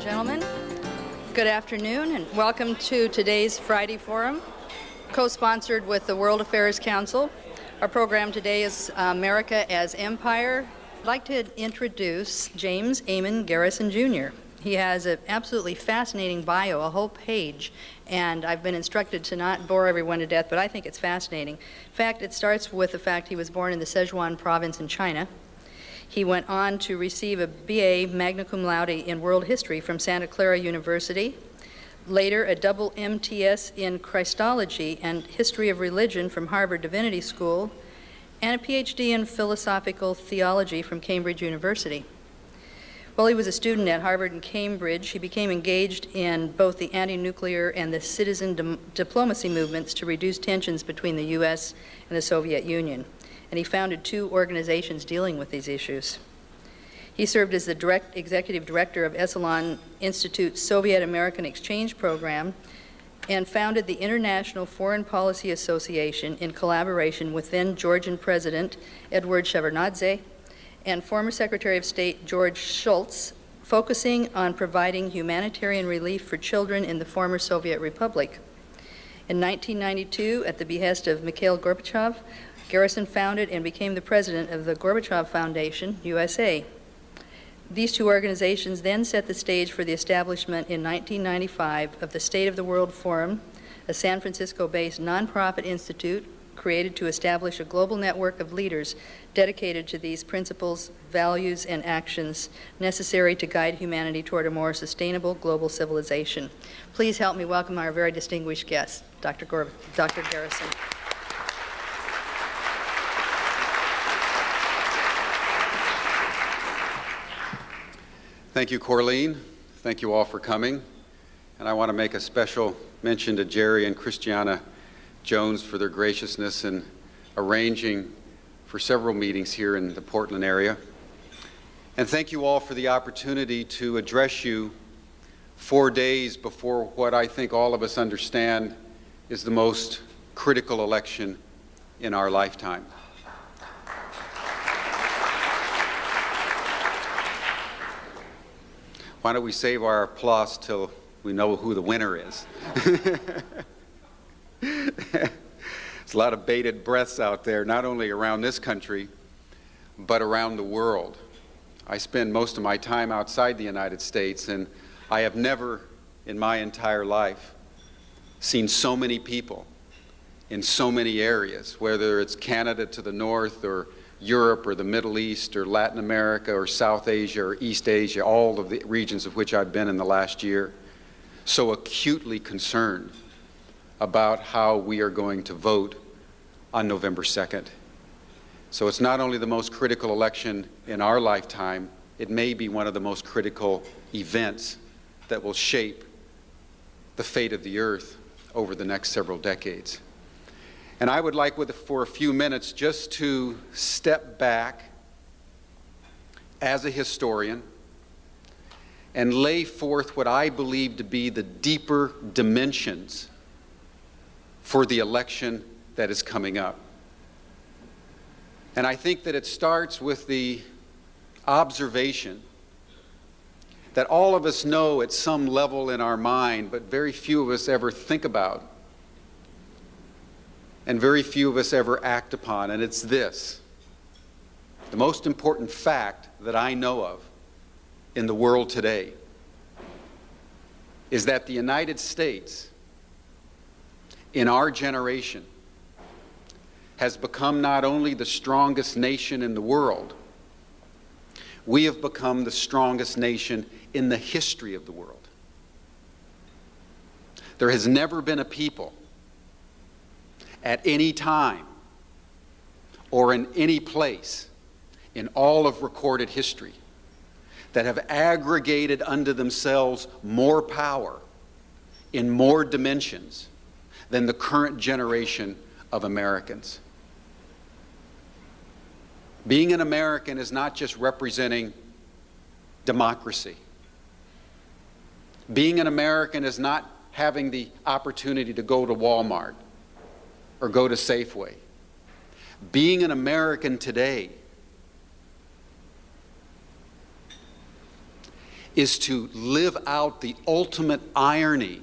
gentlemen. Good afternoon and welcome to today's Friday Forum, co-sponsored with the World Affairs Council. Our program today is America as Empire. I'd like to introduce James Amon Garrison, Jr. He has an absolutely fascinating bio, a whole page, and I've been instructed to not bore everyone to death, but I think it's fascinating. In fact, it starts with the fact he was born in the Sichuan province in China. He went on to receive a BA magna cum laude in world history from Santa Clara University, later a double MTS in Christology and history of religion from Harvard Divinity School, and a PhD in philosophical theology from Cambridge University. While he was a student at Harvard and Cambridge, he became engaged in both the anti-nuclear and the citizen diplomacy movements to reduce tensions between the U.S. and the Soviet Union. And he founded 2 organizations dealing with these issues. He served as the executive director of Esalen Institute's Soviet American Exchange Program and founded the International Foreign Policy Association in collaboration with then Georgian President Eduard Shevardnadze and former Secretary of State George Shultz, focusing on providing humanitarian relief for children in the former Soviet Republic. In 1992, at the behest of Mikhail Gorbachev, Garrison founded and became the president of the Gorbachev Foundation, USA. These 2 organizations then set the stage for the establishment in 1995 of the State of the World Forum, a San Francisco-based nonprofit institute created to establish a global network of leaders dedicated to these principles, values, and actions necessary to guide humanity toward a more sustainable global civilization. Please help me welcome our very distinguished guest, Dr. Garrison. Thank you, Corleen. Thank you all for coming. And I want to make a special mention to Jerry and Christiana Jones for their graciousness in arranging for several meetings here in the Portland area. And thank you all for the opportunity to address you 4 days before what I think all of us understand is the most critical election in our lifetime. Why don't we save our applause till we know who the winner is? There's a lot of bated breaths out there, not only around this country, but around the world. I spend most of my time outside the United States, and I have never in my entire life seen so many people in so many areas, whether it's Canada to the north or Europe or the Middle East or Latin America or South Asia or East Asia, all of the regions of which I've been in the last year, so acutely concerned about how we are going to vote on November 2nd. So it's not only the most critical election in our lifetime, it may be one of the most critical events that will shape the fate of the earth over the next several decades. And I would like, for a few minutes, just to step back as a historian and lay forth what I believe to be the deeper dimensions for the election that is coming up. And I think that it starts with the observation that all of us know at some level in our mind, but very few of us ever think about, and very few of us ever act upon, and it's this. The most important fact that I know of in the world today is that the United States, in our generation, has become not only the strongest nation in the world, we have become the strongest nation in the history of the world. There has never been a people at any time or in any place in all of recorded history that have aggregated unto themselves more power in more dimensions than the current generation of Americans. Being an American is not just representing democracy. Being an American is not having the opportunity to go to Walmart or go to Safeway. Being an American today is to live out the ultimate irony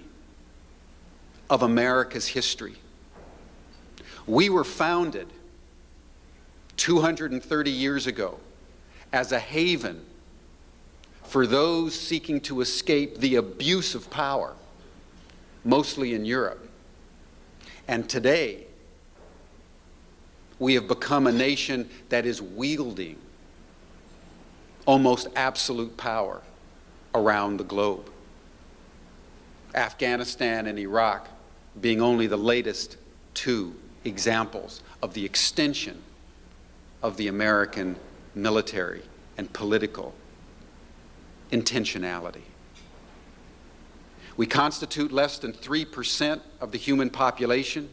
of America's history. We were founded 230 years ago as a haven for those seeking to escape the abuse of power, mostly in Europe. And today, we have become a nation that is wielding almost absolute power around the globe. Afghanistan and Iraq being only the latest two examples of the extension of the American military and political intentionality. We constitute less than 3% of the human population.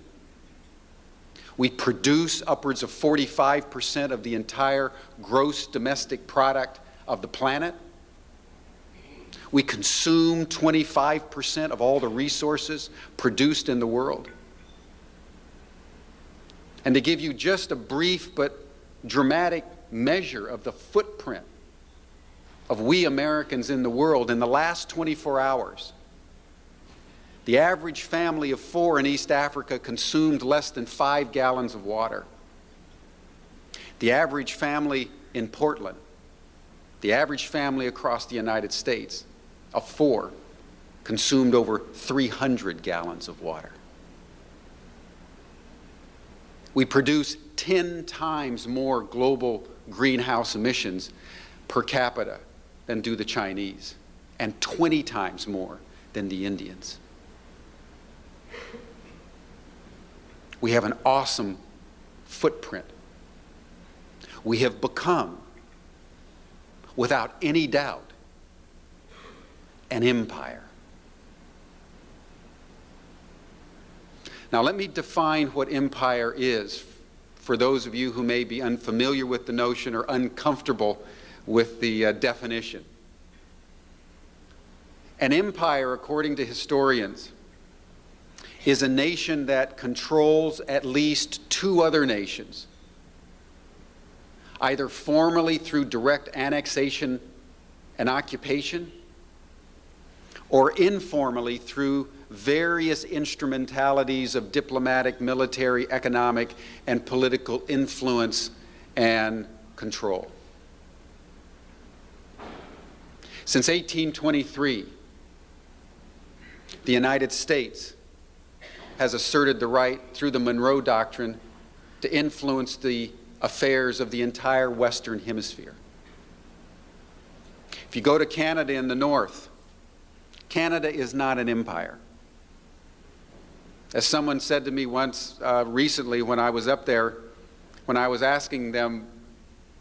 We produce upwards of 45% of the entire gross domestic product of the planet. We consume 25% of all the resources produced in the world. And to give you just a brief but dramatic measure of the footprint of we Americans in the world, in the last 24 hours, the average family of 4 in East Africa consumed less than 5 gallons of water. The average family in Portland, the average family across the United States of 4 consumed over 300 gallons of water. We produce 10 times more global greenhouse emissions per capita than do the Chinese, and 20 times more than the Indians. We have an awesome footprint. We have become, without any doubt, an empire. Now let me define what empire is for those of you who may be unfamiliar with the notion or uncomfortable with the definition. An empire, according to historians, is a nation that controls at least 2 other nations, either formally through direct annexation and occupation, or informally through various instrumentalities of diplomatic, military, economic, and political influence and control. Since 1823, the United States has asserted the right through the Monroe Doctrine to influence the affairs of the entire Western Hemisphere. If you go to Canada in the north, Canada is not an empire. As someone said to me once recently when I was up there, when I was asking them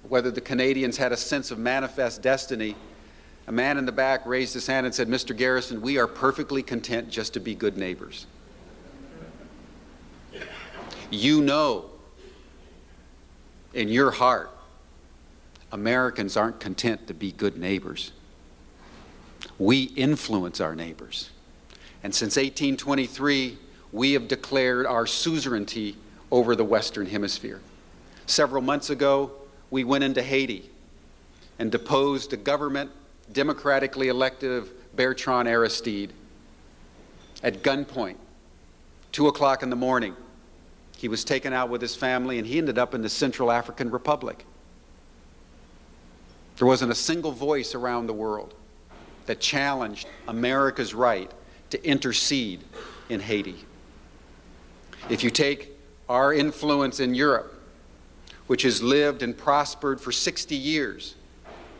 whether the Canadians had a sense of manifest destiny, a man in the back raised his hand and said, "Mr. Garrison, we are perfectly content just to be good neighbors." You know, in your heart, Americans aren't content to be good neighbors. We influence our neighbors. And since 1823, we have declared our suzerainty over the Western Hemisphere. Several months ago, we went into Haiti and deposed the government democratically elected of Bertrand Aristide at gunpoint, 2 o'clock in the morning. He was taken out with his family, and he ended up in the Central African Republic. There wasn't a single voice around the world that challenged America's right to intercede in Haiti. If you take our influence in Europe, which has lived and prospered for 60 years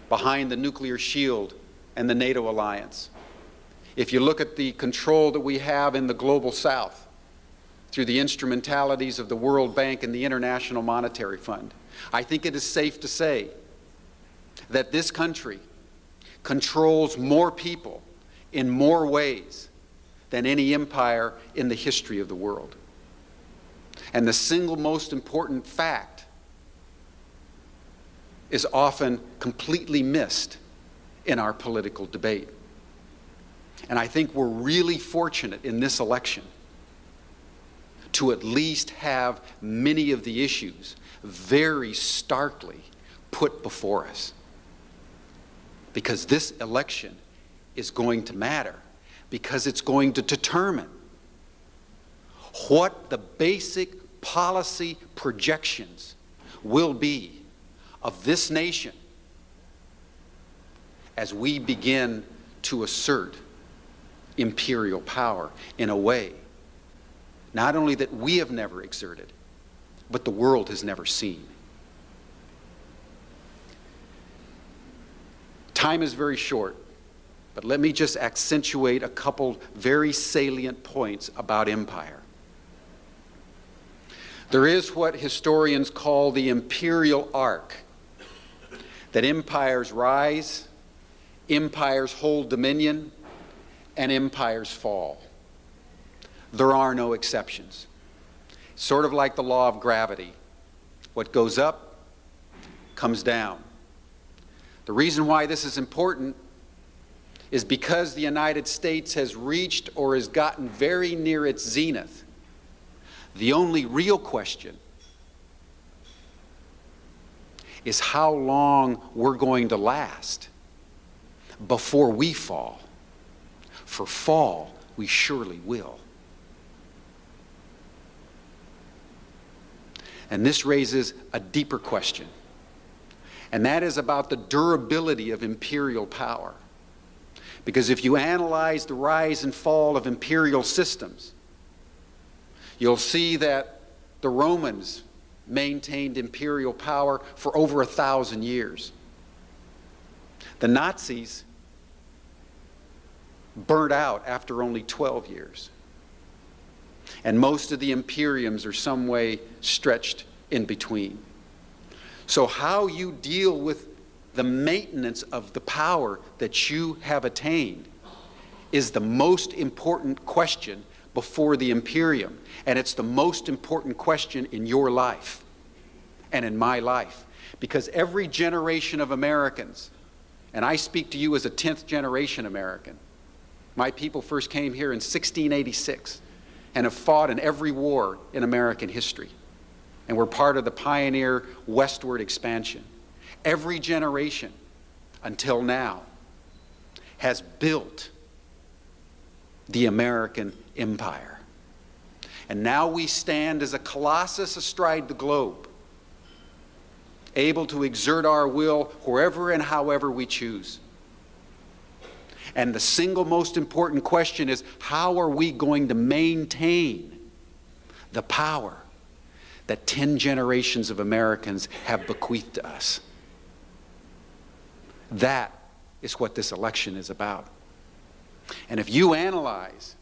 behind the nuclear shield and the NATO alliance, if you look at the control that we have in the global South, through the instrumentalities of the World Bank and the International Monetary Fund, I think it is safe to say that this country controls more people in more ways than any empire in the history of the world. And the single most important fact is often completely missed in our political debate. And I think we're really fortunate in this election to at least have many of the issues very starkly put before us. Because this election is going to matter, because it's going to determine what the basic policy projections will be of this nation as we begin to assert imperial power in a way not only that we have never exerted, but the world has never seen. Time is very short, but let me just accentuate a couple very salient points about empire. There is what historians call the imperial arc, that empires rise, empires hold dominion, and empires fall. There are no exceptions. Sort of like the law of gravity. What goes up comes down. The reason why this is important is because the United States has reached or has gotten very near its zenith. The only real question is how long we're going to last before we fall. For fall, we surely will. And this raises a deeper question, and that is about the durability of imperial power. Because if you analyze the rise and fall of imperial systems, you'll see that the Romans maintained imperial power for over 1,000 years. The Nazis burnt out after only 12 years. And most of the imperiums are some way stretched in between. So how you deal with the maintenance of the power that you have attained is the most important question before the imperium. And it's the most important question in your life and in my life. Because every generation of Americans, and I speak to you as a 10th generation American, my people first came here in 1686 and have fought in every war in American history. And we're part of the pioneer westward expansion. Every generation until now has built the American empire. And now we stand as a colossus astride the globe, able to exert our will wherever and however we choose. And the single most important question is, how are we going to maintain the power that 10 generations of Americans have bequeathed to us? That is what this election is about. And if you analyze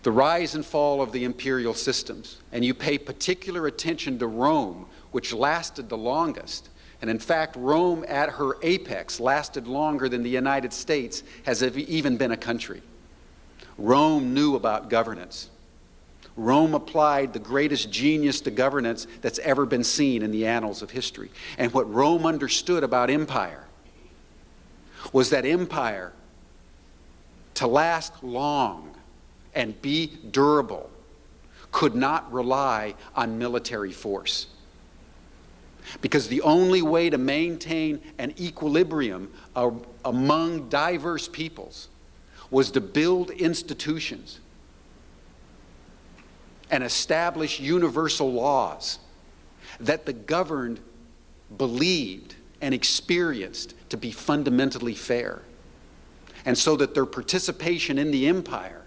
the rise and fall of the imperial systems, and you pay particular attention to Rome, which lasted the longest, and in fact, Rome at her apex lasted longer than the United States has even been a country. Rome knew about governance. Rome applied the greatest genius to governance that's ever been seen in the annals of history. And what Rome understood about empire was that empire, to last long and be durable, could not rely on military force. Because the only way to maintain an equilibrium among diverse peoples was to build institutions and establish universal laws that the governed believed and experienced to be fundamentally fair. And so that their participation in the empire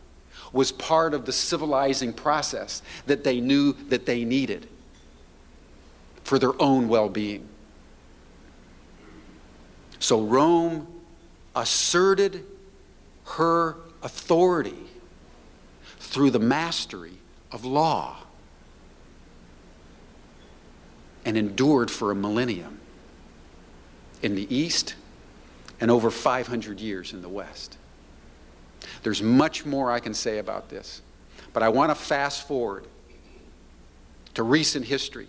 was part of the civilizing process that they knew that they needed for their own well-being. So Rome asserted her authority through the mastery of law and endured for a millennium in the East and over 500 years in the West. There's much more I can say about this, but I want to fast forward to recent history.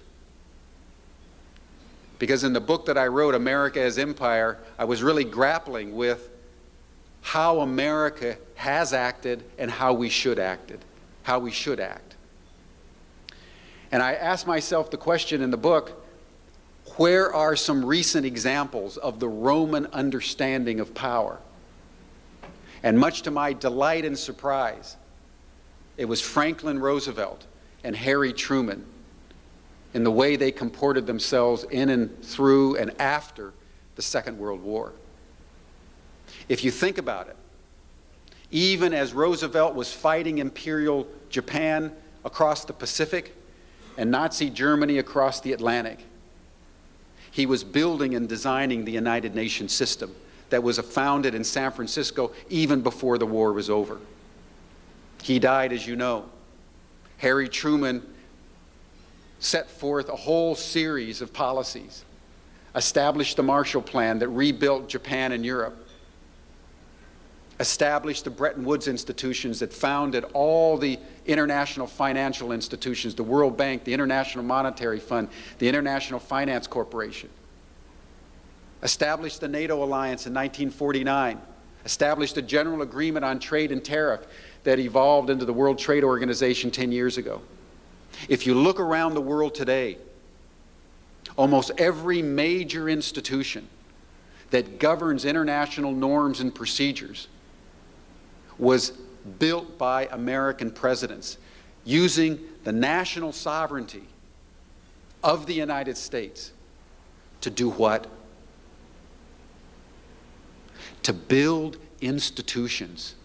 Because in the book that I wrote, America as Empire, I was really grappling with how America has acted and how we should act. And I asked myself the question in the book, Where are some recent examples of the Roman understanding of power? And much to my delight and surprise, it was Franklin Roosevelt and Harry Truman in the way they comported themselves in and through and after the Second World War. If you think about it, even as Roosevelt was fighting Imperial Japan across the Pacific and Nazi Germany across the Atlantic, he was building and designing the United Nations system that was founded in San Francisco even before the war was over. He died, as you know. Harry Truman set forth a whole series of policies, established the Marshall Plan that rebuilt Japan and Europe, established the Bretton Woods institutions that founded all the international financial institutions, the World Bank, the International Monetary Fund, the International Finance Corporation, established the NATO alliance in 1949, established a general agreement on trade and tariff that evolved into the World Trade Organization 10 years ago. If you look around the world today, almost every major institution that governs international norms and procedures was built by American presidents using the national sovereignty of the United States to do what? To build institutions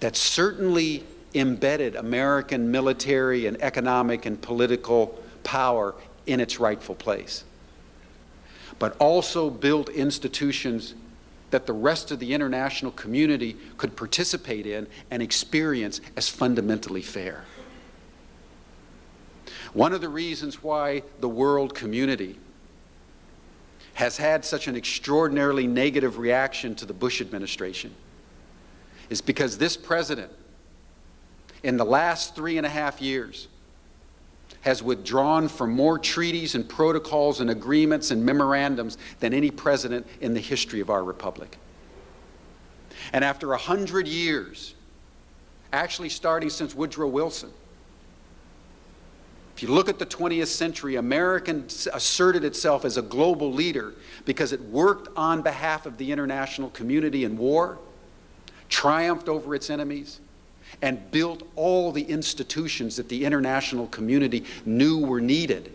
that certainly embedded American military and economic and political power in its rightful place, but also built institutions that the rest of the international community could participate in and experience as fundamentally fair. One of the reasons why the world community has had such an extraordinarily negative reaction to the Bush administration is because this president, in the last 3.5 years, has withdrawn from more treaties and protocols and agreements and memorandums than any president in the history of our republic. And after 100 years, actually starting since Woodrow Wilson, if you look at the 20th century, America asserted itself as a global leader because it worked on behalf of the international community in war, triumphed over its enemies, and built all the institutions that the international community knew were needed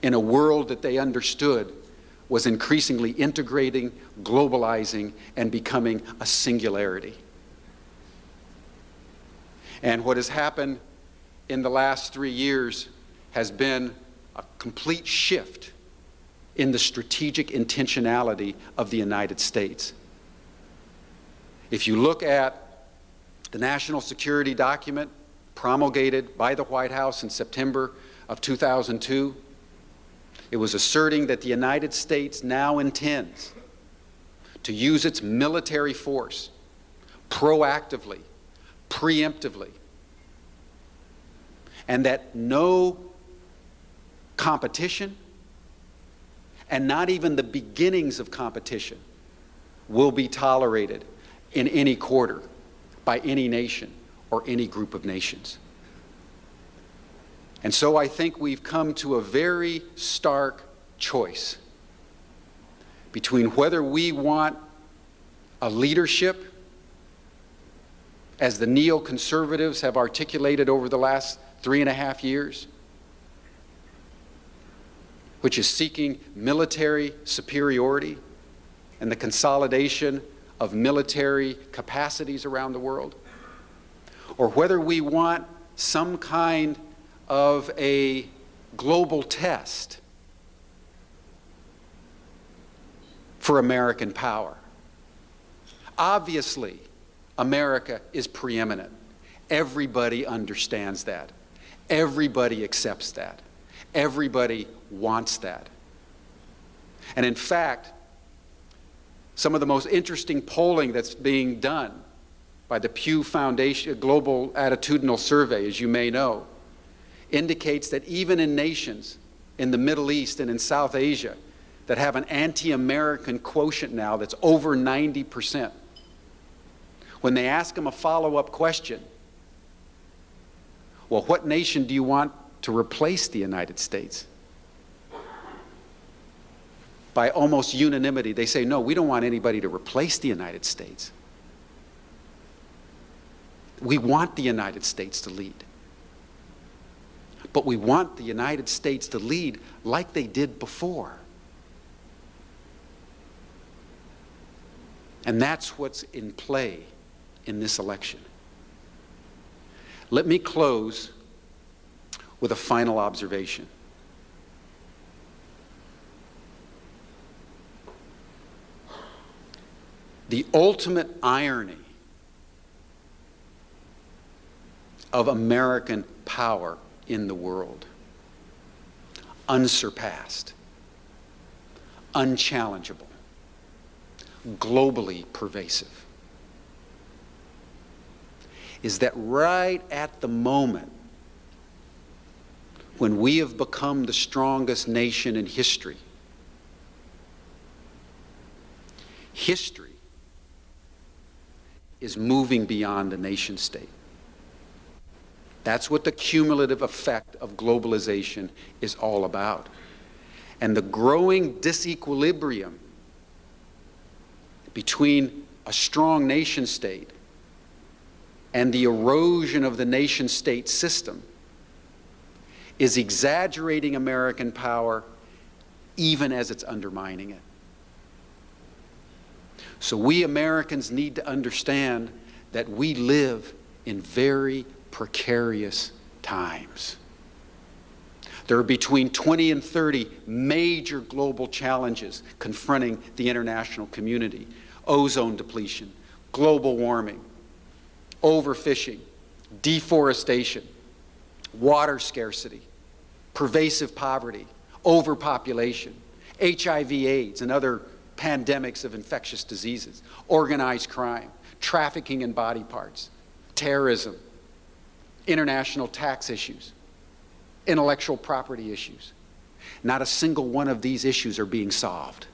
in a world that they understood was increasingly integrating, globalizing, and becoming a singularity. And what has happened in the last 3 years has been a complete shift in the strategic intentionality of the United States. If you look at the national security document promulgated by the White House in September of 2002, it was asserting that the United States now intends to use its military force proactively, preemptively, and that no competition and not even the beginnings of competition will be tolerated in any quarter by any nation or any group of nations. And so I think we've come to a very stark choice between whether we want a leadership, as the neoconservatives have articulated over the last 3.5 years, which is seeking military superiority and the consolidation of military capacities around the world, or whether we want some kind of a global test for American power. Obviously, America is preeminent. Everybody understands that. Everybody accepts that. Everybody wants that. And in fact, some of the most interesting polling that's being done by the Pew Foundation Global Attitudinal Survey, as you may know, indicates that even in nations in the Middle East and in South Asia that have an anti-American quotient now that's over 90%, when they ask them a follow-up question, well, what nation do you want to replace the United States. By almost unanimity, they say, no, we don't want anybody to replace the United States. We want the United States to lead. But we want the United States to lead like they did before. And that's what's in play in this election. Let me close with a final observation. The ultimate irony of American power in the world, unsurpassed, unchallengeable, globally pervasive, is that right at the moment when we have become the strongest nation in history, history is moving beyond the nation state. That's what the cumulative effect of globalization is all about. And the growing disequilibrium between a strong nation state and the erosion of the nation state system is exaggerating American power even as it's undermining it. So we Americans need to understand that we live in very precarious times. There are between 20 and 30 major global challenges confronting the international community: ozone depletion, global warming, overfishing, deforestation, water scarcity, pervasive poverty, overpopulation, HIV/AIDS and other pandemics of infectious diseases, organized crime, trafficking in body parts, terrorism, international tax issues, intellectual property issues. Not a single one of these issues are being solved,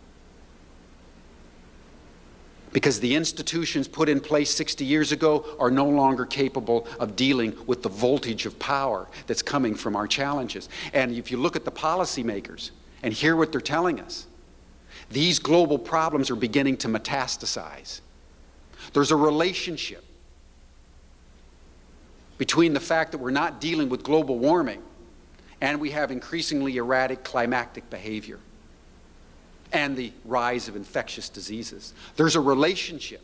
because the institutions put in place 60 years ago are no longer capable of dealing with the voltage of power that's coming from our challenges. And if you look at the policymakers and hear what they're telling us, these global problems are beginning to metastasize. There's a relationship between the fact that we're not dealing with global warming and we have increasingly erratic climatic behavior and the rise of infectious diseases. There's a relationship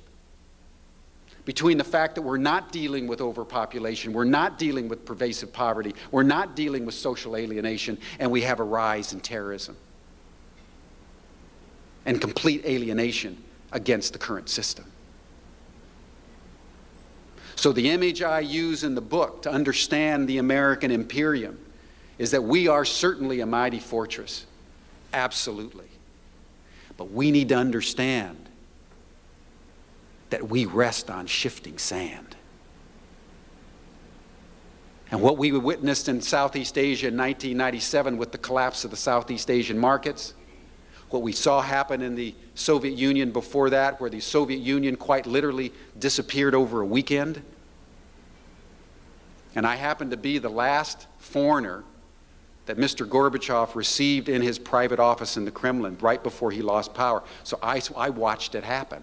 between the fact that we're not dealing with overpopulation, we're not dealing with pervasive poverty, we're not dealing with social alienation, and we have a rise in terrorism and complete alienation against the current system. So the image I use in the book to understand the American Imperium is that we are certainly a mighty fortress, absolutely. But we need to understand that we rest on shifting sand. And what we witnessed in Southeast Asia in 1997 with the collapse of the Southeast Asian markets, what we saw happen in the Soviet Union before that, where the Soviet Union quite literally disappeared over a weekend. And I happened to be the last foreigner that Mr. Gorbachev received in his private office in the Kremlin right before he lost power. So I watched it happen.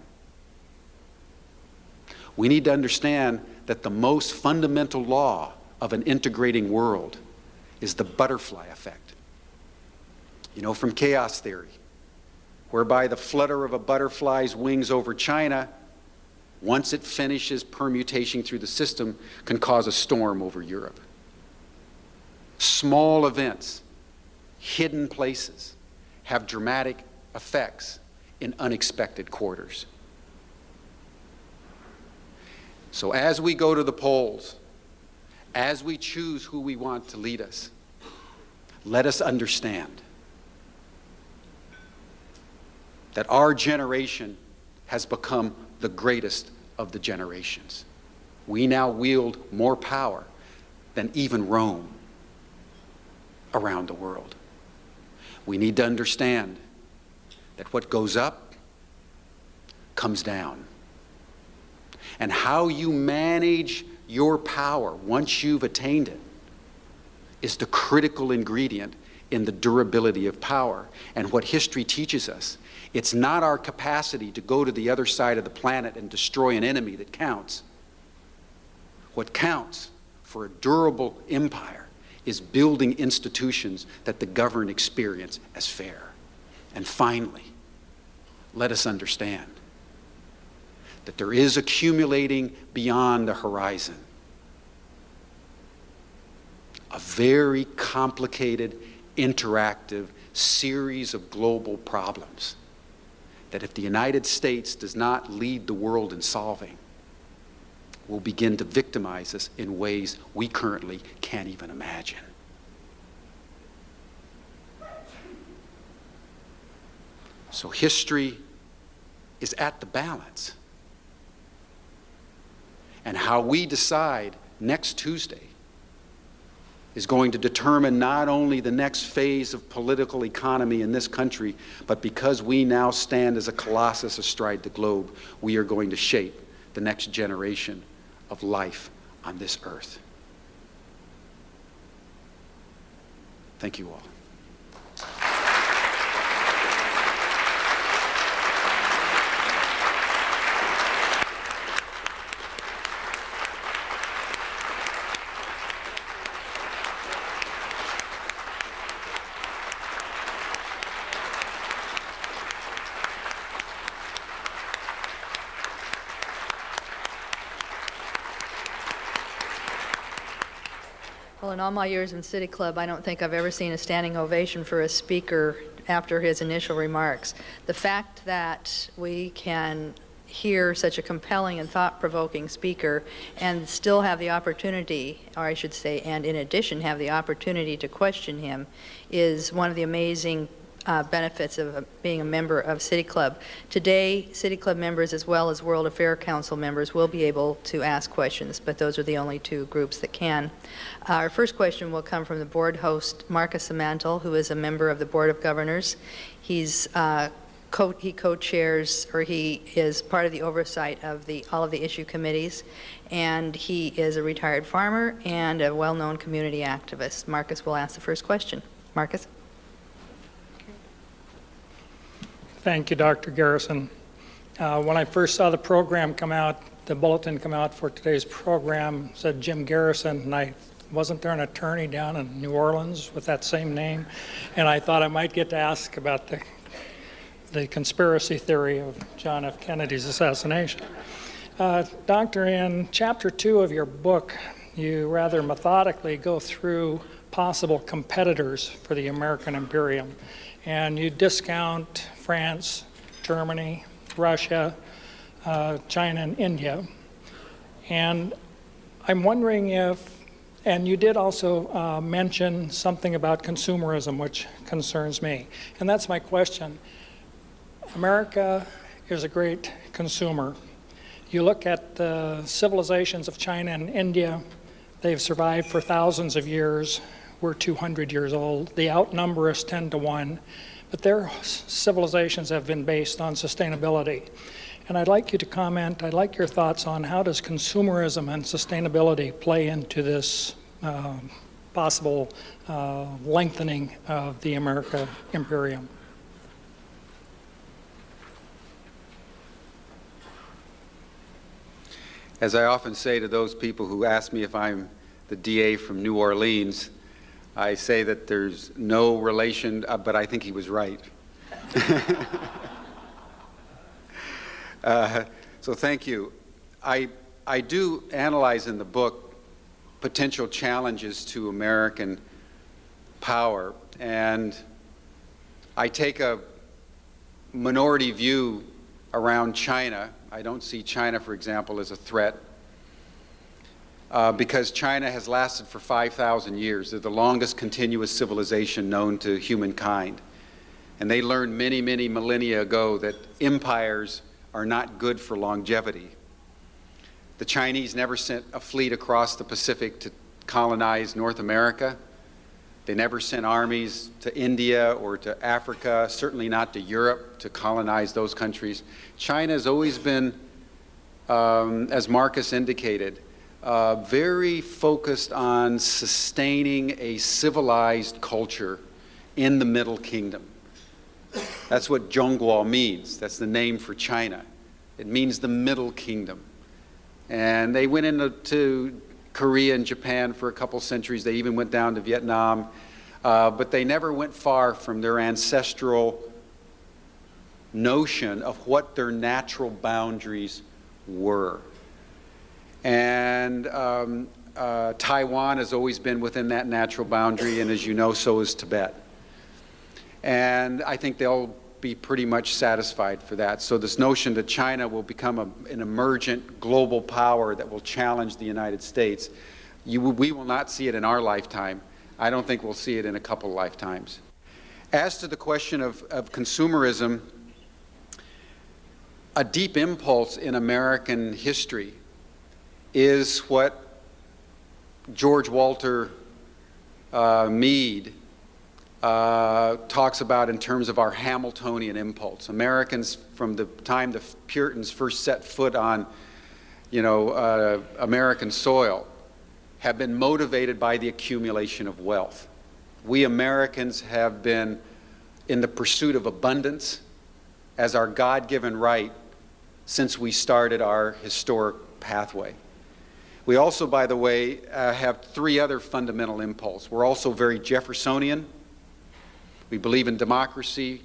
We need to understand that the most fundamental law of an integrating world is the butterfly effect. You know, from chaos theory, whereby the flutter of a butterfly's wings over China, once it finishes permutation through the system, can cause a storm over Europe. Small events, hidden places, have dramatic effects in unexpected quarters. So as we go to the polls, as we choose who we want to lead us, let us understand that our generation has become the greatest of the generations. We now wield more power than even Rome around the world. We need to understand that what goes up comes down. And how you manage your power once you've attained it is the critical ingredient in the durability of power. And what history teaches us, it's not our capacity to go to the other side of the planet and destroy an enemy that counts. What counts for a durable empire is building institutions that the governed experience as fair. And finally, let us understand that there is accumulating beyond the horizon a very complicated, interactive series of global problems that if the United States does not lead the world in solving, will begin to victimize us in ways we currently can't even imagine. So history is at the balance. And how we decide next Tuesday is going to determine not only the next phase of political economy in this country, but because we now stand as a colossus astride the globe, we are going to shape the next generation of life on this earth. Thank you all. Well, in all my years in City Club, I don't think I've ever seen a standing ovation for a speaker after his initial remarks. The fact that we can hear such a compelling and thought-provoking speaker and still have the opportunity, or I should say, and in addition have the opportunity to question him, is one of the amazing benefits of being a member of City Club. Today, City Club members as well as World Affairs Council members will be able to ask questions, but those are the only two groups that can. Our first question will come from the board host, Marcus Amantel, who is a member of the Board of Governors. He's he co-chairs, or he is part of the oversight of all of the issue committees, and he is a retired farmer and a well-known community activist. Marcus will ask the first question. Marcus? Thank you, Dr. Garrison. When I first saw the program come out, the bulletin come out for today's program, said Jim Garrison, and wasn't there an attorney down in New Orleans with that same name? And I thought I might get to ask about the conspiracy theory of John F. Kennedy's assassination. Doctor, in chapter 2 of your book, you rather methodically go through possible competitors for the American Imperium, and you discount France, Germany, Russia, China, and India. And I'm wondering if, and you did also mention something about consumerism, which concerns me. And that's my question. America is a great consumer. You look at the civilizations of China and India, they've survived for thousands of years. We're 200 years old. They outnumber us 10 to 1. But their civilizations have been based on sustainability. And I'd like you to comment, I'd like your thoughts on how does consumerism and sustainability play into this possible lengthening of the American Imperium? As I often say to those people who ask me if I'm the DA from New Orleans, I say that there's no relation, but I think he was right. So thank you. I do analyze in the book potential challenges to American power, and I take a minority view around China. I don't see China, for example, as a threat. Because China has lasted for 5,000 years. They're the longest continuous civilization known to humankind. And they learned many, many millennia ago that empires are not good for longevity. The Chinese never sent a fleet across the Pacific to colonize North America. They never sent armies to India or to Africa, certainly not to Europe to colonize those countries. China has always been, as Marcus indicated, very focused on sustaining a civilized culture in the Middle Kingdom. That's what Zhongguo means. That's the name for China. It means the Middle Kingdom. And they went into Korea and Japan for a couple centuries. They even went down to Vietnam. But they never went far from their ancestral notion of what their natural boundaries were. And Taiwan has always been within that natural boundary, and as you know, so is Tibet. And I think they'll be pretty much satisfied for that. So this notion that China will become an emergent global power that will challenge the United States, we will not see it in our lifetime. I don't think we'll see it in a couple lifetimes. As to the question of consumerism, a deep impulse in American history is what George Walter Mead talks about in terms of our Hamiltonian impulse. Americans, from the time the Puritans first set foot on, American soil, have been motivated by the accumulation of wealth. We Americans have been in the pursuit of abundance as our God-given right since we started our historic pathway. We also, by the way, have three other fundamental impulses. We're also very Jeffersonian. We believe in democracy,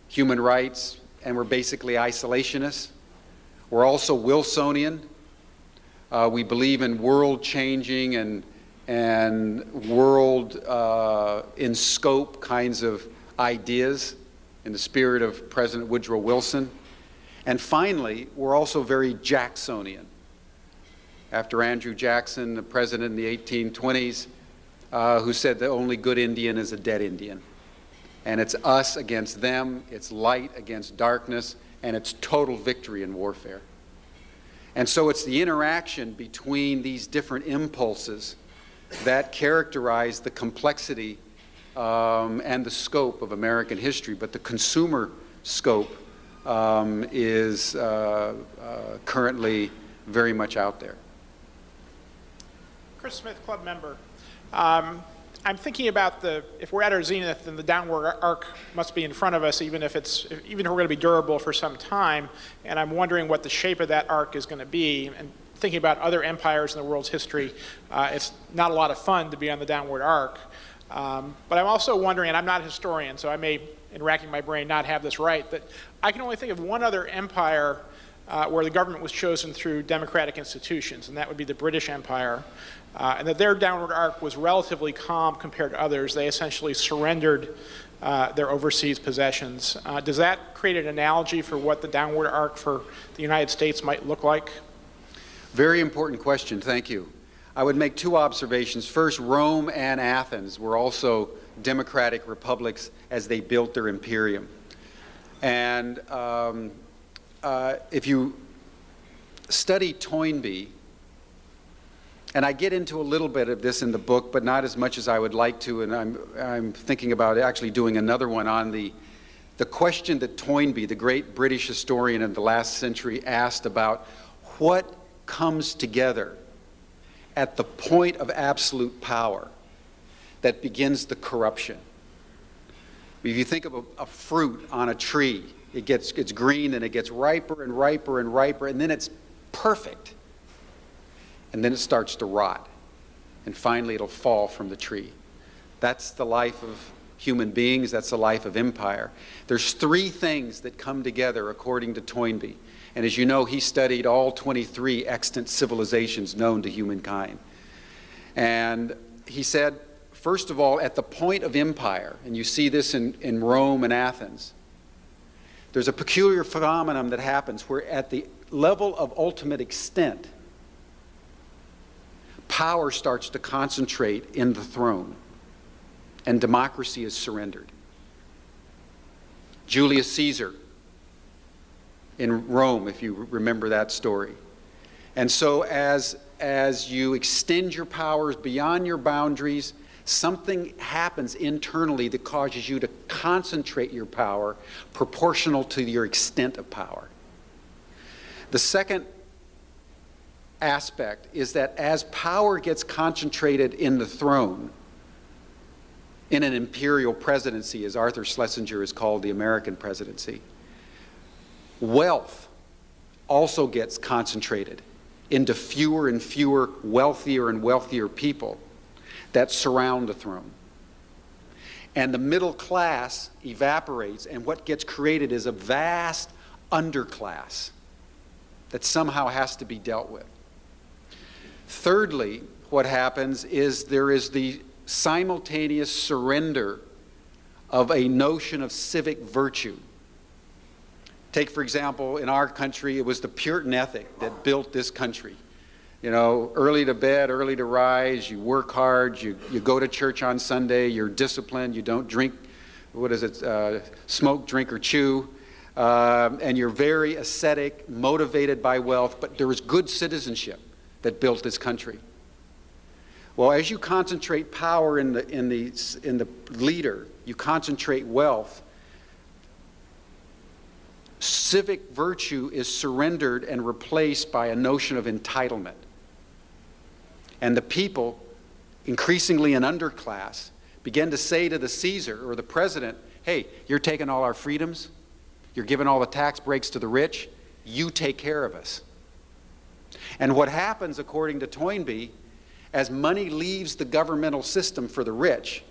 human rights, and we're basically isolationists. We're also Wilsonian. We believe in world-changing and world in scope kinds of ideas in the spirit of President Woodrow Wilson. And finally, we're also very Jacksonian. After Andrew Jackson, the president in the 1820s, who said the only good Indian is a dead Indian. And it's us against them, it's light against darkness, and it's total victory in warfare. And so it's the interaction between these different impulses that characterize the complexity and the scope of American history. But the consumer scope is currently very much out there. Chris Smith, club member. I'm thinking about if we're at our zenith, then the downward arc must be in front of us, even if we're going to be durable for some time. And I'm wondering what the shape of that arc is going to be. And thinking about other empires in the world's history, it's not a lot of fun to be on the downward arc. But I'm also wondering, and I'm not a historian, so I may, in racking my brain, not have this right, that I can only think of one other empire where the government was chosen through democratic institutions, and that would be the British Empire. And that their downward arc was relatively calm compared to others. They essentially surrendered their overseas possessions. Does that create an analogy for what the downward arc for the United States might look like? Very important question, thank you. I would make two observations. First, Rome and Athens were also democratic republics as they built their imperium. And if you study Toynbee, and I get into a little bit of this in the book, but not as much as I would like to, and I'm thinking about actually doing another one on the question that Toynbee, the great British historian of the last century, asked about what comes together at the point of absolute power that begins the corruption. If you think of a fruit on a tree, it's green and it gets riper and riper and riper, and then it's perfect. And then it starts to rot. And finally, it'll fall from the tree. That's the life of human beings. That's the life of empire. There's three things that come together according to Toynbee. And as you know, he studied all 23 extant civilizations known to humankind. And he said, first of all, at the point of empire, and you see this in Rome and Athens, there's a peculiar phenomenon that happens where at the level of ultimate extent, power starts to concentrate in the throne, and democracy is surrendered. Julius Caesar in Rome, if you remember that story. And so as you extend your powers beyond your boundaries, something happens internally that causes you to concentrate your power proportional to your extent of power. The second aspect is that as power gets concentrated in the throne, in an imperial presidency, as Arthur Schlesinger has called the American presidency, wealth also gets concentrated into fewer and fewer wealthier and wealthier people that surround the throne. And the middle class evaporates, and what gets created is a vast underclass that somehow has to be dealt with. Thirdly, what happens is there is the simultaneous surrender of a notion of civic virtue. Take, for example, in our country, it was the Puritan ethic that built this country. You know, early to bed, early to rise, you work hard, you go to church on Sunday, you're disciplined, you don't drink, smoke, drink, or chew, and you're very ascetic, motivated by wealth, but there was good citizenship that built this country. Well, as you concentrate power in the leader, you concentrate wealth, civic virtue is surrendered and replaced by a notion of entitlement. And the people, increasingly an underclass, begin to say to the Caesar or the president, hey, you're taking all our freedoms, you're giving all the tax breaks to the rich, you take care of us. And what happens, according to Toynbee, as money leaves the governmental system for the rich,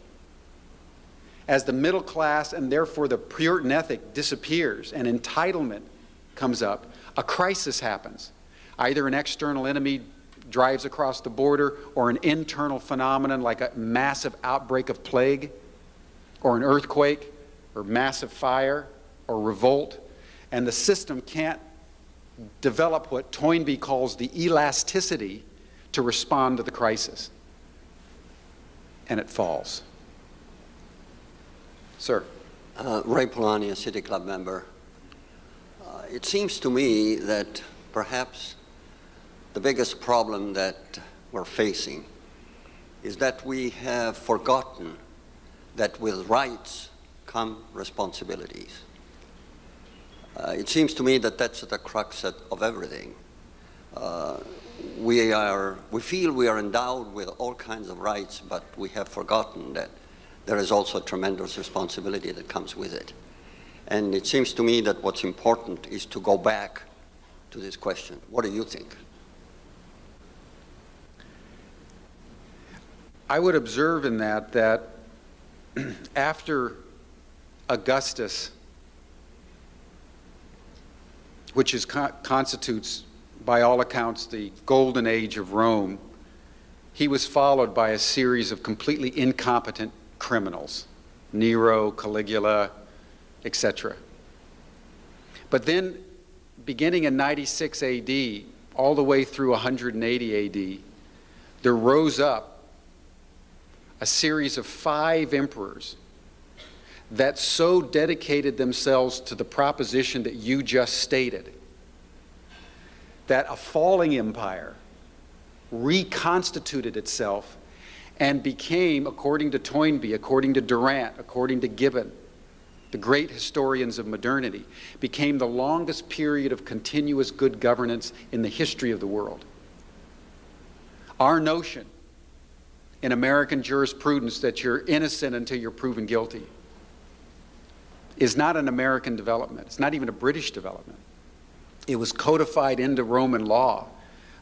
as the middle class and therefore the Puritan ethic disappears and entitlement comes up, a crisis happens. Either an external enemy drives across the border, or an internal phenomenon like a massive outbreak of plague, or an earthquake, or massive fire, or revolt, and the system can't develop what Toynbee calls the elasticity to respond to the crisis. And it falls. Sir. Ray Polanyi, a City Club member. It seems to me that perhaps the biggest problem that we're facing is that we have forgotten that with rights come responsibilities. It seems to me that that's the crux of everything. We feel we are endowed with all kinds of rights, but we have forgotten that there is also a tremendous responsibility that comes with it. And it seems to me that what's important is to go back to this question. What do you think? I would observe in that after Augustus, which constitutes, by all accounts, the golden age of Rome, he was followed by a series of completely incompetent criminals, Nero, Caligula, etc. But then, beginning in 96 AD, all the way through 180 AD, there rose up a series of 5 emperors that so dedicated themselves to the proposition that you just stated, that a falling empire reconstituted itself and became, according to Toynbee, according to Durant, according to Gibbon, the great historians of modernity, became the longest period of continuous good governance in the history of the world. Our notion in American jurisprudence that you're innocent until you're proven guilty is not an American development. It's not even a British development. It was codified into Roman law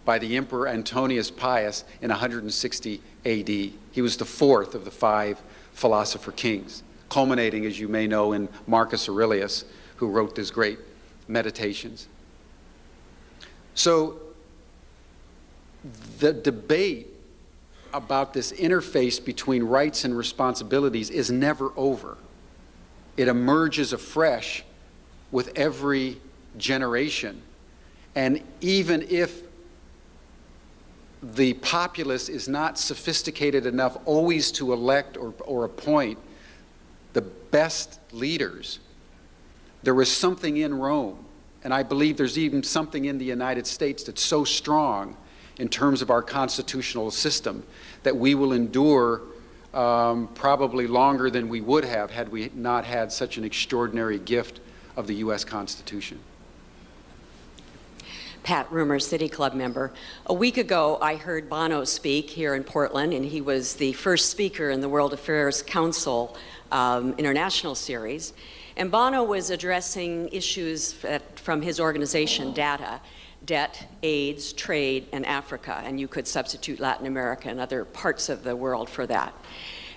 by the Emperor Antonius Pius in 160 AD. He was the 4th of the 5 philosopher kings, culminating, as you may know, in Marcus Aurelius, who wrote his great Meditations. So the debate about this interface between rights and responsibilities is never over. It emerges afresh with every generation. And even if the populace is not sophisticated enough always to elect or appoint the best leaders, there was something in Rome, and I believe there's even something in the United States that's so strong in terms of our constitutional system that we will endure probably longer than we would have had we not had such an extraordinary gift of the U.S. Constitution. Pat Rumor, City Club member. A week ago, I heard Bono speak here in Portland, and he was the first speaker in the World Affairs Council International Series. And Bono was addressing issues from his organization, DATA, debt, AIDS, trade, and Africa, and you could substitute Latin America and other parts of the world for that.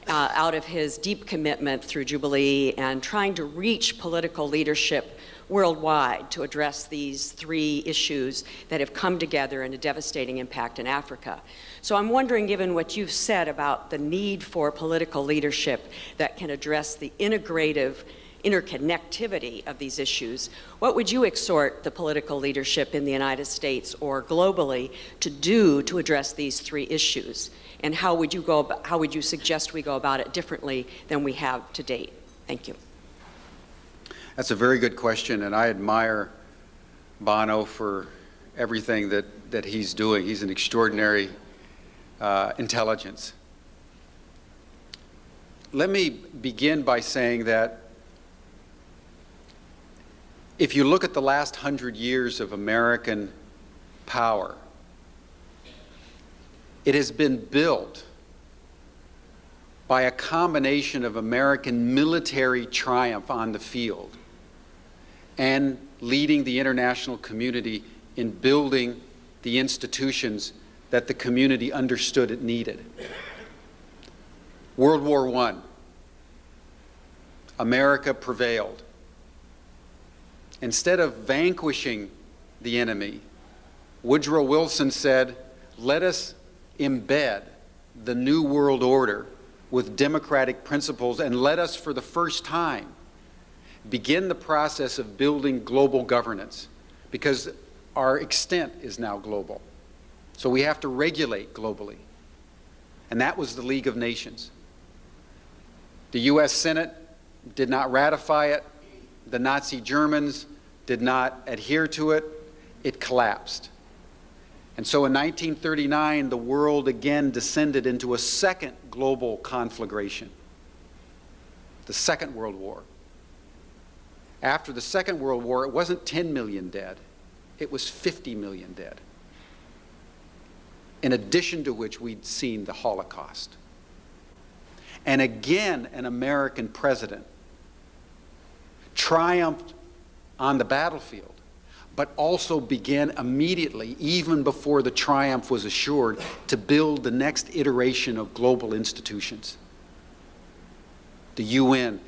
Out of his deep commitment through Jubilee and trying to reach political leadership worldwide to address these three issues that have come together in a devastating impact in Africa. So I'm wondering, given what you've said about the need for political leadership that can address the integrative interconnectivity of these issues, what would you exhort the political leadership in the United States or globally to do to address these three issues? And how would you suggest we go about it differently than we have to date? Thank you. That's a very good question, and I admire Bono for everything that he's doing. He's an extraordinary intelligence. Let me begin by saying that if you look at the last 100 years of American power, it has been built by a combination of American military triumph on the field and leading the international community in building the institutions that the community understood it needed. World War I, America prevailed. Instead of vanquishing the enemy, Woodrow Wilson said, let us embed the New World Order with democratic principles, and let us, for the first time, begin the process of building global governance, because our extent is now global. So we have to regulate globally. And that was the League of Nations. The US Senate did not ratify it. The Nazi Germans did not adhere to it. It collapsed. And so in 1939, the world again descended into a second global conflagration, the Second World War. After the Second World War, it wasn't 10 million dead, it was 50 million dead. In addition to which we'd seen the Holocaust. And again, an American president triumphed on the battlefield, but also began immediately, even before the triumph was assured, to build the next iteration of global institutions. The UN,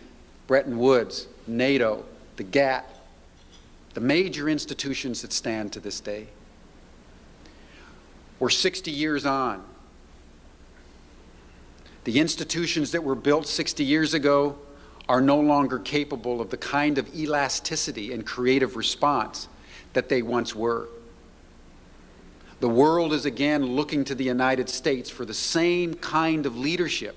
Bretton Woods, NATO, the GATT, the major institutions that stand to this day. We're 60 years on. The institutions that were built 60 years ago are no longer capable of the kind of elasticity and creative response that they once were. The world is again looking to the United States for the same kind of leadership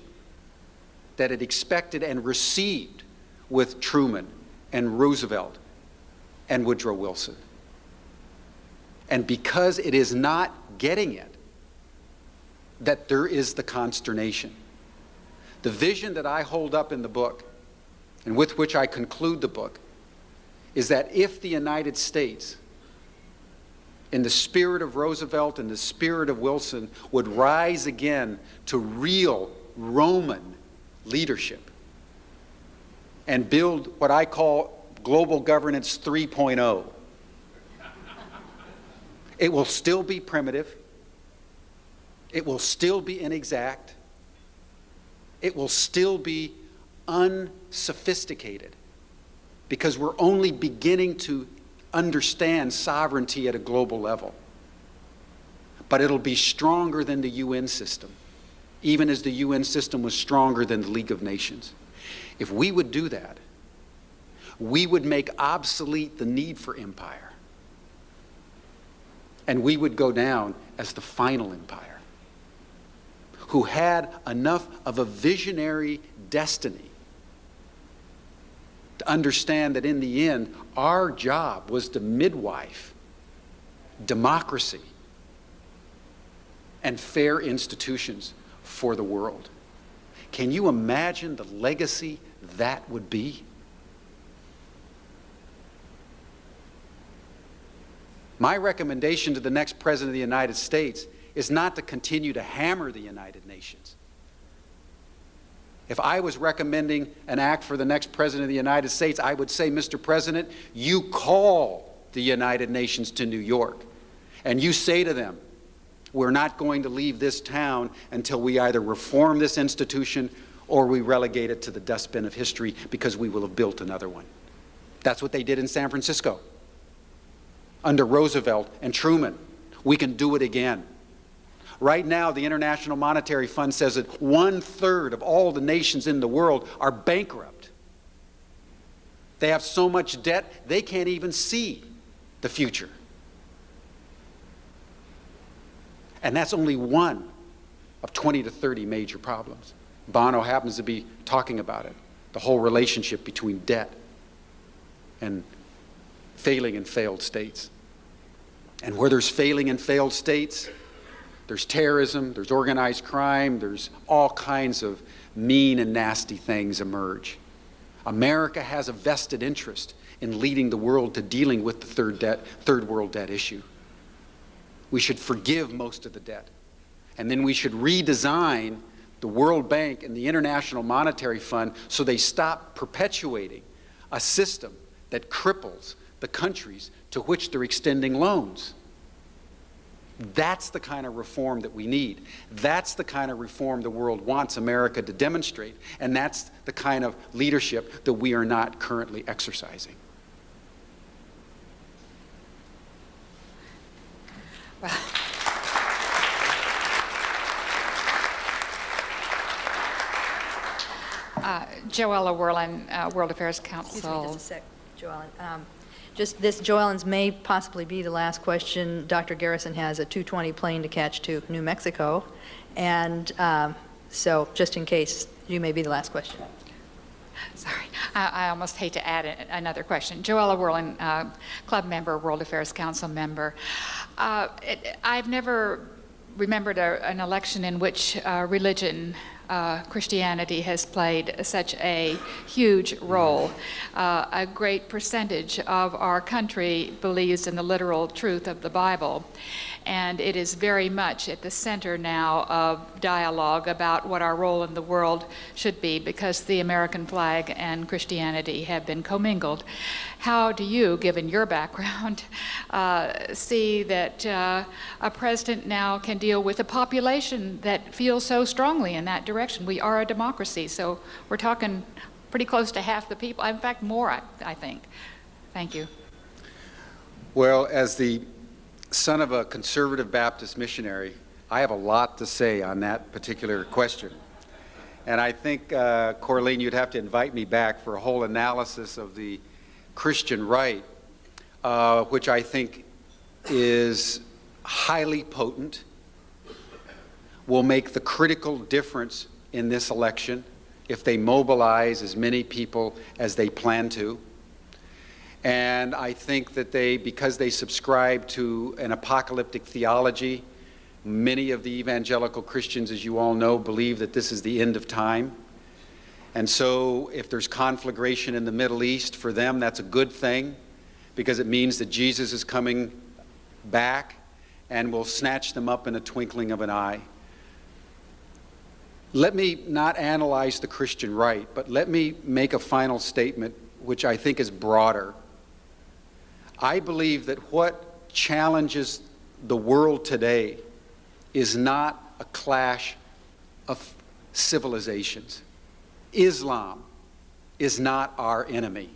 that it expected and received with Truman and Roosevelt and Woodrow Wilson. And because it is not getting it, that there is the consternation. The vision that I hold up in the book, and with which I conclude the book, is that if the United States, in the spirit of Roosevelt and the spirit of Wilson, would rise again to real Roman leadership and build what I call global governance 3.0, it will still be primitive, it will still be inexact, it will still be unsophisticated, because we're only beginning to understand sovereignty at a global level. But it'll be stronger than the UN system, even as the UN system was stronger than the League of Nations. If we would do that, we would make obsolete the need for empire. And we would go down as the final empire, who had enough of a visionary destiny to understand that in the end, our job was to midwife democracy and fair institutions for the world. Can you imagine the legacy that would be? My recommendation to the next President of the United States is not to continue to hammer the United Nations. If I was recommending an act for the next President of the United States, I would say, Mr. President, you call the United Nations to New York, and you say to them, we're not going to leave this town until we either reform this institution or we relegate it to the dustbin of history because we will have built another one. That's what they did in San Francisco under Roosevelt and Truman. We can do it again. Right now, the International Monetary Fund says that 1/3 of all the nations in the world are bankrupt. They have so much debt, they can't even see the future. And that's only one of 20 to 30 major problems. Bono happens to be talking about it, the whole relationship between debt and failing and failed states. And where there's failing and failed states, there's terrorism, there's organized crime, there's all kinds of mean and nasty things emerge. America has a vested interest in leading the world to dealing with the third world debt issue. We should forgive most of the debt. And then we should redesign the World Bank and the International Monetary Fund so they stop perpetuating a system that cripples the countries to which they're extending loans. That's the kind of reform that we need. That's the kind of reform the world wants America to demonstrate. And that's the kind of leadership that we are not currently exercising. Joella Whirlin, World Affairs Excuse me Council. just a sec, Joellen. Joellen's may possibly be the last question. Dr. Garrison has a 2:20 plane to catch to New Mexico. And so just in case, you may be the last question. Sorry, I almost hate to add another question. Joella Whirlin, club member, World Affairs Council member. I've never remembered an election in which religion, Christianity, has played such a huge role. A great percentage of our country believes in the literal truth of the Bible, and it is very much at the center now of dialogue about what our role in the world should be, because the American flag and Christianity have been commingled. How do you, given your background, see that a president now can deal with a population that feels so strongly in that direction? We are a democracy, so we're talking pretty close to half the people, in fact more, I think. Thank you. Well, as the son of a conservative Baptist missionary, I have a lot to say on that particular question. And I think, Corleen, you'd have to invite me back for a whole analysis of the Christian right, which I think is highly potent, will make the critical difference in this election if they mobilize as many people as they plan to. And I think that because they subscribe to an apocalyptic theology, many of the evangelical Christians, as you all know, believe that this is the end of time. And so if there's conflagration in the Middle East, for them that's a good thing, because it means that Jesus is coming back and will snatch them up in a twinkling of an eye. Let me not analyze the Christian right, but let me make a final statement which I think is broader. I believe that what challenges the world today is not a clash of civilizations. Islam is not our enemy.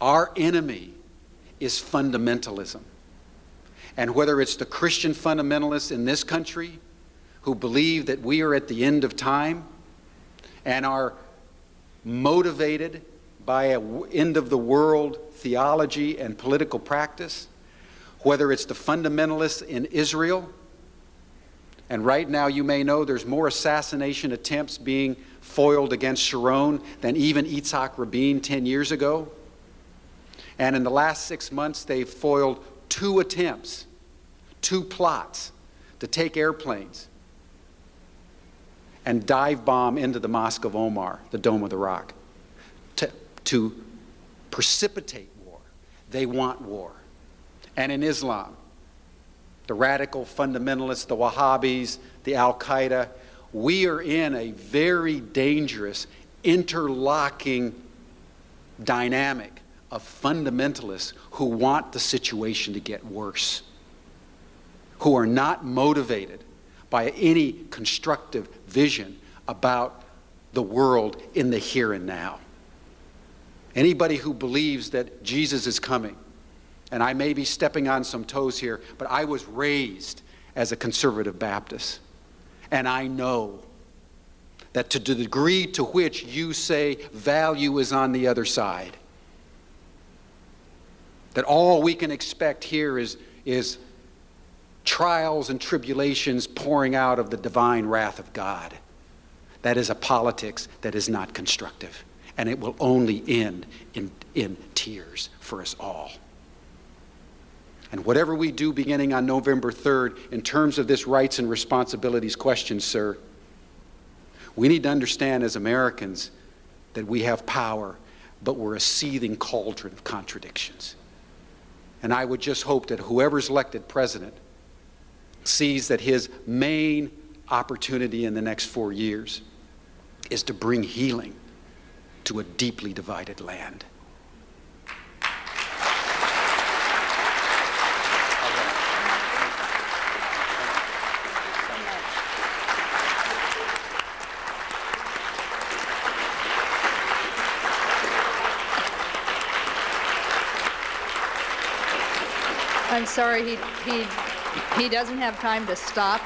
Our enemy is fundamentalism. And whether it's the Christian fundamentalists in this country who believe that we are at the end of time and are motivated by an end-of-the-world theology and political practice, whether it's the fundamentalists in Israel, and right now you may know there's more assassination attempts being foiled against Sharon than even Yitzhak Rabin 10 years ago. And in the last 6 months, they've foiled 2 attempts, 2 plots to take airplanes and dive bomb into the Mosque of Omar, the Dome of the Rock, to precipitate war. They want war. and in Islam. The radical fundamentalists, the Wahhabis, the Al-Qaeda. We are in a very dangerous, interlocking dynamic of fundamentalists who want the situation to get worse, who are not motivated by any constructive vision about the world in the here and now. Anybody who believes that Jesus is coming, and I may be stepping on some toes here, but I was raised as a conservative Baptist, and I know that to the degree to which you say value is on the other side, that all we can expect here is trials and tribulations pouring out of the divine wrath of God. That is a politics that is not constructive, and it will only end in tears for us all. And whatever we do beginning on November 3rd, in terms of this rights and responsibilities question, sir, we need to understand as Americans that we have power, but we're a seething cauldron of contradictions. And I would just hope that whoever's elected president sees that his main opportunity in the next 4 years is to bring healing to a deeply divided land. I'm sorry, he doesn't have time to stop.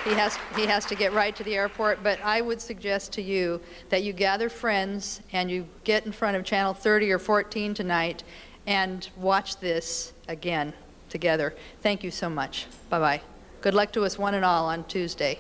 He has to get right to the airport, but I would suggest to you that you gather friends and you get in front of channel 30 or 14 tonight and watch this again together. Thank you so much. Bye-bye. Good luck to us one and all on Tuesday.